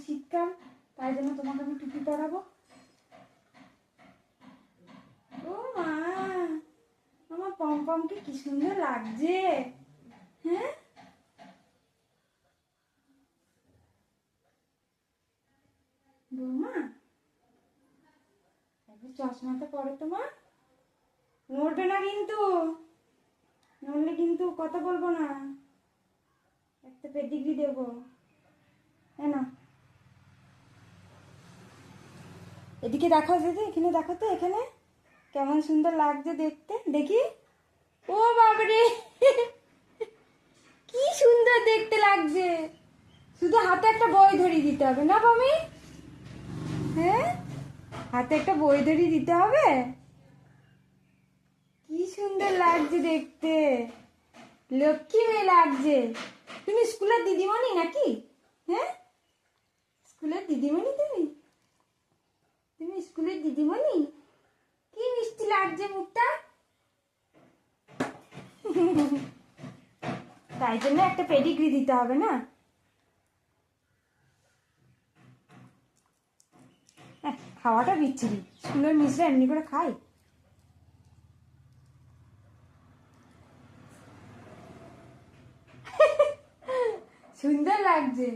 শীতকাল, তাই জন্য তোমাকে আমি টুপি পরাবো। ও মা, আমার পমপমকে কি সুন্দর লাগছে। হ্যাঁ, বৌমা একবার চশমাটা পরে তোমার, নড়বে না কিন্তু, নড়লে কিন্তু কথা বলবো না, একটা পেডিগ্রি দেবো। হ্যাঁ না, এদিকে দেখো দিদি, এখানে দেখো তো, এখানে কেমন সুন্দর লাগছে দেখতে, দেখি। ও বাবারে, কি সুন্দর দেখতে লাগছে। শুধু হাতে একটা বই ধরিয়ে দিতে হবে না বামি? হ্যাঁ, হাতে একটা বই ধরিয়ে দিতে হবে। কি সুন্দর লাগছে দেখতে, লক্ষ্মী মেয়ে লাগছে। তুমি স্কুলের দিদিমণি নাকি? হ্যাঁ, স্কুলের দিদিমণি তুমি? তুমি স্কুলের দিদিমণি? কি মিষ্টি লাগছে মুখটা। তাই জন্য একটা পেডিগ্রি দিতে হবে না? খাওয়াটা বিচ্ছিরি, স্কুলের মিসরা এমনি করে খাই। সুন্দর লাগছে।